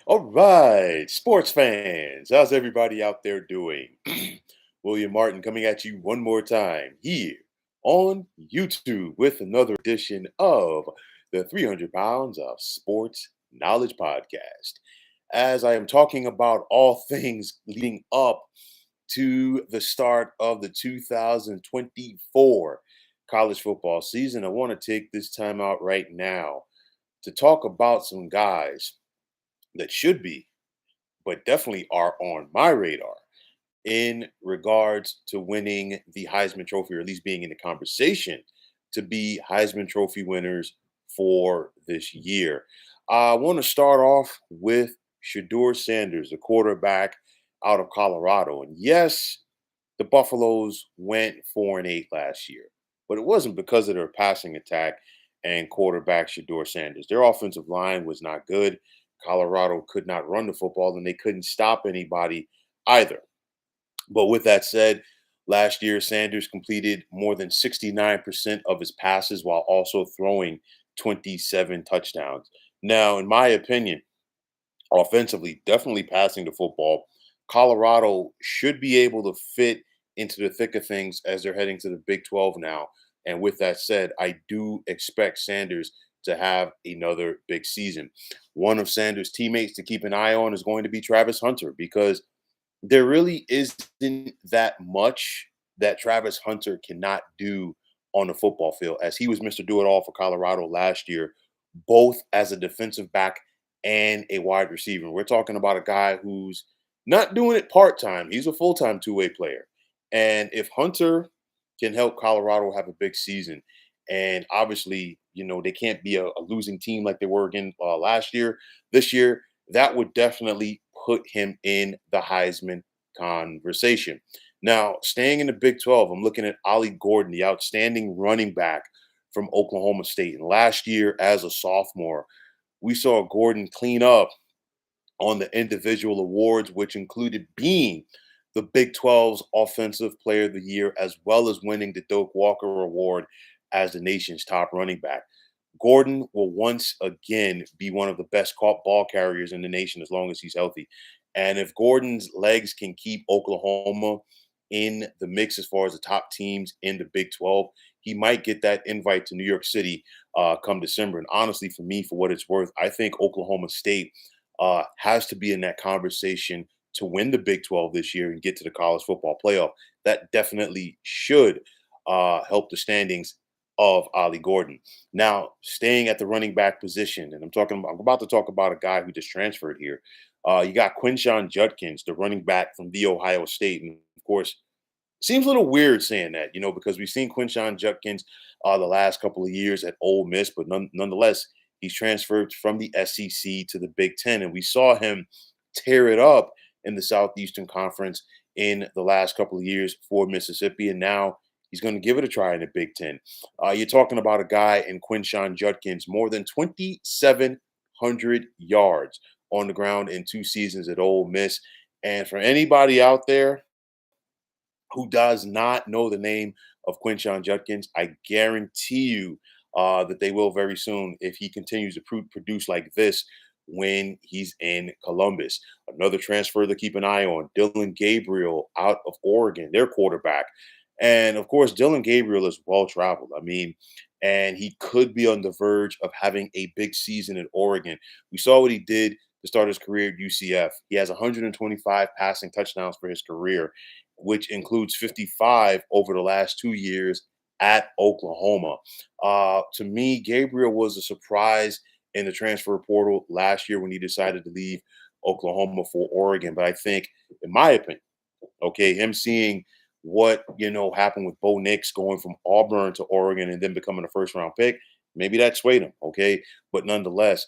All right, sports fans, how's everybody out there doing? William Martin coming at you one more time here on YouTube with another edition of the 300 Pounds of Sports Knowledge Podcast. As I am talking about all things leading up to the start of the 2024 college football season, I want to take this time out right now to talk about some guys that should be but definitely are on my radar in regards to winning the Heisman Trophy, or at least being in the conversation to be Heisman Trophy winners for this year. I want to start off with Shedeur Sanders, the quarterback out of Colorado. And yes, the Buffaloes went 4-8 last year, but it wasn't because of their passing attack and quarterback Shedeur Sanders. Their offensive line was not good. Colorado could not run the football, and they couldn't stop anybody either. But with that said, last year Sanders completed more than 69% of his passes while also throwing 27 touchdowns. Now, in my opinion, offensively, definitely passing the football, Colorado should be able to fit into the thick of things as they're heading to the Big 12 now. And with that said, I do expect Sanders to have another big season. One of Sanders' teammates to keep an eye on is going to be Travis Hunter, because there really isn't that much that Travis Hunter cannot do on the football field, as he was Mr. Do It All for Colorado last year, both as a defensive back and a wide receiver. We're talking about a guy who's not doing it part time, he's a full time two-way player. And if Hunter can help Colorado have a big season, and obviously, they can't be a losing team like they were again last year, this year, that would definitely put him in the Heisman conversation. Now, staying in the Big 12, I'm looking at Ollie Gordon, the outstanding running back from Oklahoma State. And last year, as a sophomore, we saw Gordon clean up on the individual awards, which included being the Big 12's Offensive Player of the Year, as well as winning the Doak Walker Award as the nation's top running back. Gordon will once again be one of the best caught ball carriers in the nation as long as he's healthy. And if Gordon's legs can keep Oklahoma in the mix as far as the top teams in the Big 12, he might get that invite to New York City come December. And honestly, for me, for what it's worth, I think Oklahoma State has to be in that conversation to win the Big 12 this year and get to the college football playoff. That definitely should help the standings of Ollie Gordon. Now, staying at the running back position, and I'm about to talk about a guy who just transferred here. You got Quinshon Judkins, the running back from the Ohio State, and of course, seems a little weird saying that, because we've seen Quinshon Judkins the last couple of years at Ole Miss, but nonetheless, he's transferred from the SEC to the Big Ten, and we saw him tear it up in the Southeastern Conference in the last couple of years for Mississippi, and now he's going to give it a try in the Big Ten. You're talking about a guy in Quinshon Judkins, more than 2,700 yards on the ground in 2 seasons at Ole Miss. And for anybody out there who does not know the name of Quinshon Judkins, I guarantee you that they will very soon if he continues to produce like this when he's in Columbus. Another transfer to keep an eye on, Dylan Gabriel out of Oregon, their quarterback. And of course, Dylan Gabriel is well traveled. I mean, and he could be on the verge of having a big season in Oregon. We saw what he did to start his career at UCF. He has 125 passing touchdowns for his career, which includes 55 over the last 2 years at Oklahoma. To me, Gabriel was a surprise in the transfer portal last year when he decided to leave Oklahoma for Oregon. But I think, in my opinion, okay, him seeing what happened with Bo Nix going from Auburn to Oregon and then becoming a first round pick, maybe that swayed him. Okay, but nonetheless,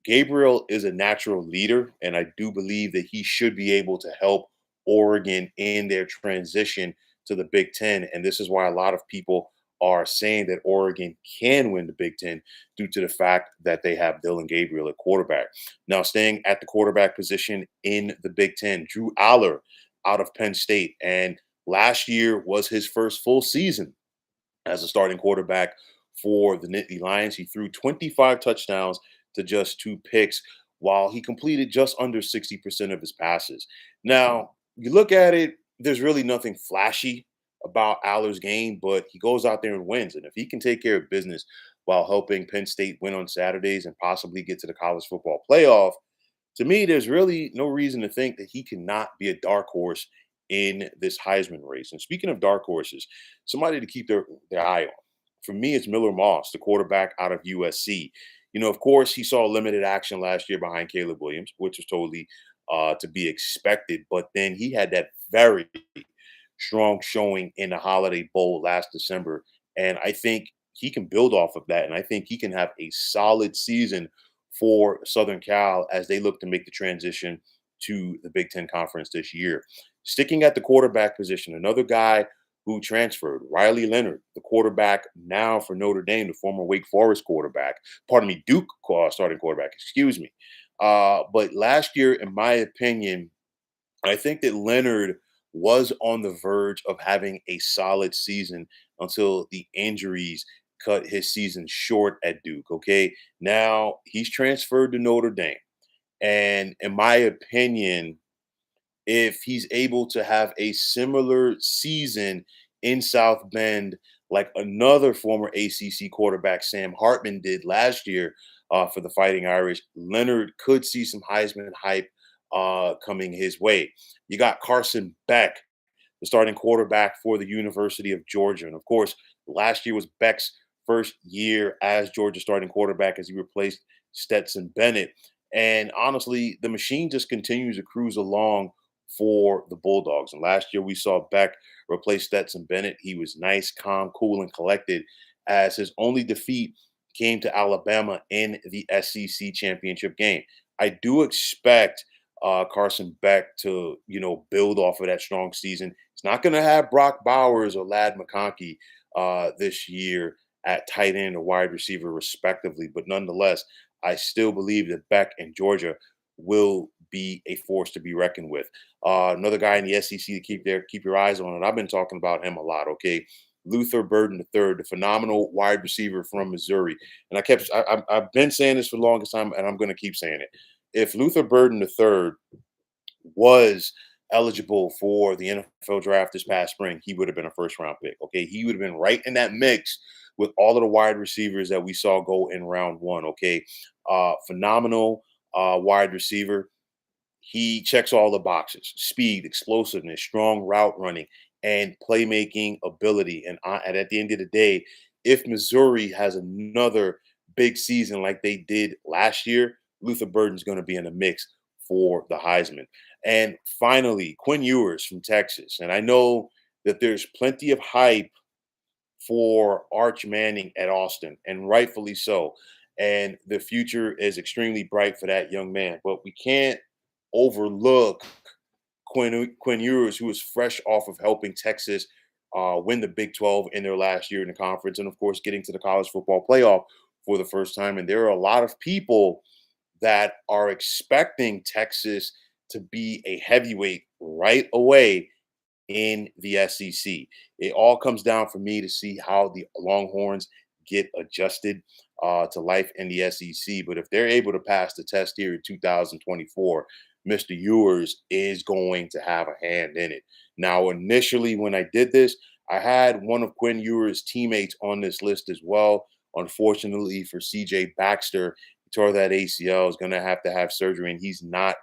Gabriel is a natural leader, and I do believe that he should be able to help Oregon in their transition to the Big Ten. And this is why a lot of people are saying that Oregon can win the Big Ten due to the fact that they have Dylan Gabriel at quarterback. Now, staying at the quarterback position in the Big Ten, Drew Aller out of Penn State. And last year was his first full season as a starting quarterback for the Nittany Lions. He threw 25 touchdowns to just 2 picks, while he completed just under 60% of his passes. Now, you look at it, there's really nothing flashy about Aller's game, but he goes out there and wins. And if he can take care of business while helping Penn State win on Saturdays and possibly get to the college football playoff, to me, there's really no reason to think that he cannot be a dark horse in this Heisman race. And speaking of dark horses, somebody to keep their eye on. For me, it's Miller Moss, the quarterback out of USC. Of course, he saw limited action last year behind Caleb Williams, which was totally to be expected. But then he had that very strong showing in the Holiday Bowl last December. And I think he can build off of that. And I think he can have a solid season for Southern Cal as they look to make the transition to the Big Ten Conference this year. Sticking at the quarterback position, another guy who transferred, Riley Leonard, the quarterback now for Notre Dame, the former Wake Forest quarterback, pardon me, Duke starting quarterback, excuse me. But last year, in my opinion, I think that Leonard was on the verge of having a solid season until the injuries cut his season short at Duke. Okay. Now he's transferred to Notre Dame. And in my opinion, if he's able to have a similar season in South Bend, like another former ACC quarterback, Sam Hartman, did last year for the Fighting Irish, Leonard could see some Heisman hype coming his way. You got Carson Beck, the starting quarterback for the University of Georgia. And of course, last year was Beck's first year as Georgia starting quarterback as he replaced Stetson Bennett. And honestly, the machine just continues to cruise along for the Bulldogs. And last year we saw Beck replace Stetson Bennett. He was nice, calm, cool, and collected as his only defeat came to Alabama in the SEC championship game. I do expect Carson Beck to, build off of that strong season. He's not going to have Brock Bowers or Lad McConkey this year at tight end or wide receiver, respectively. But nonetheless, I still believe that Beck and Georgia will be a force to be reckoned with. Another guy in the SEC to keep your eyes on, and I've been talking about him a lot. Okay, Luther Burden III, the phenomenal wide receiver from Missouri, and I've been saying this for the longest time, and I'm going to keep saying it. If Luther Burden III was eligible for the NFL draft this past spring, he would have been a first round pick. Okay, he would have been right in that mix with all of the wide receivers that we saw go in round one. Okay, phenomenal wide receiver. He checks all the boxes: speed, explosiveness, strong route running, and playmaking ability. And at the end of the day, if Missouri has another big season like they did last year, Luther Burden's going to be in the mix for the Heisman. And finally, Quinn Ewers from Texas. And I know that there's plenty of hype for Arch Manning at Austin, and rightfully so. And the future is extremely bright for that young man. But we can't overlook Quinn Ewers, who was fresh off of helping Texas win the Big 12 in their last year in the conference, and of course, getting to the college football playoff for the first time. And there are a lot of people that are expecting Texas to be a heavyweight right away in the SEC. It all comes down for me to see how the Longhorns get adjusted to life in the SEC. But if they're able to pass the test here in 2024, Mr. Ewers is going to have a hand in it. Now, initially, when I did this, I had one of Quinn Ewers' teammates on this list as well. Unfortunately for CJ Baxter, he tore that ACL, is going to have surgery, and he's not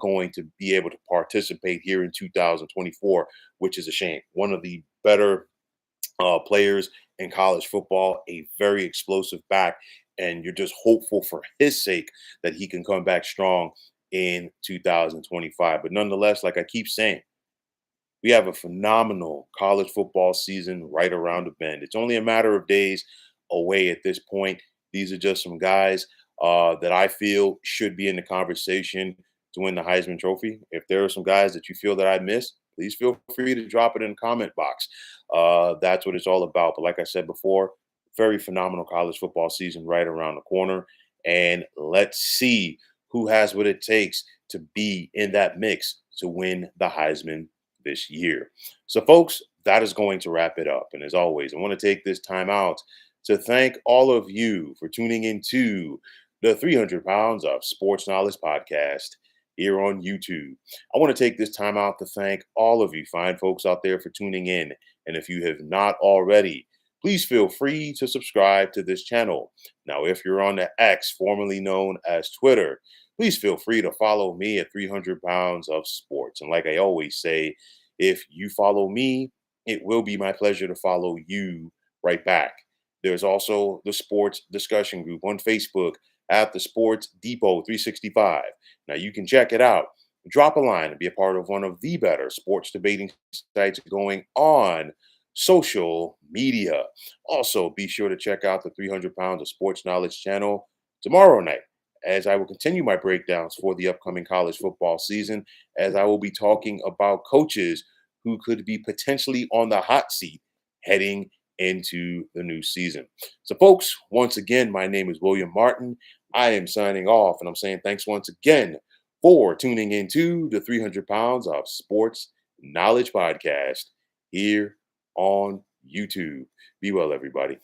going to be able to participate here in 2024, which is a shame. One of the better players in college football, a very explosive back, and you're just hopeful for his sake that he can come back strong in 2025. But nonetheless, like I keep saying, we have a phenomenal college football season right around the bend. It's only a matter of days away at this point. These are just some guys that I feel should be in the conversation to win the Heisman Trophy. If there are some guys that you feel that I missed, please feel free to drop it in the comment box. That's what it's all about. But like I said before, very phenomenal college football season right around the corner. And let's see who has what it takes to be in that mix to win the Heisman this year. So, folks, that is going to wrap it up. And as always, I want to take this time out to thank all of you for tuning into the 300 Pounds of Sports Knowledge podcast here on YouTube. I want to take this time out to thank all of you fine folks out there for tuning in. And if you have not already, please feel free to subscribe to this channel. Now, if you're on the X, formerly known as Twitter, please feel free to follow me at 300 Pounds of Sports. And like I always say, if you follow me, it will be my pleasure to follow you right back. There's also the sports discussion group on Facebook at the Sports Depot 365. Now you can check it out. Drop a line and be a part of one of the better sports debating sites going on social media. Also, be sure to check out the 300 Pounds of Sports Knowledge channel tomorrow night as I will continue my breakdowns for the upcoming college football season, as I will be talking about coaches who could be potentially on the hot seat heading into the new season. So, folks, once again, my name is William Martin. I am signing off, and I'm saying thanks once again for tuning into the 300 Pounds of Sports Knowledge podcast here on YouTube. Be well, everybody.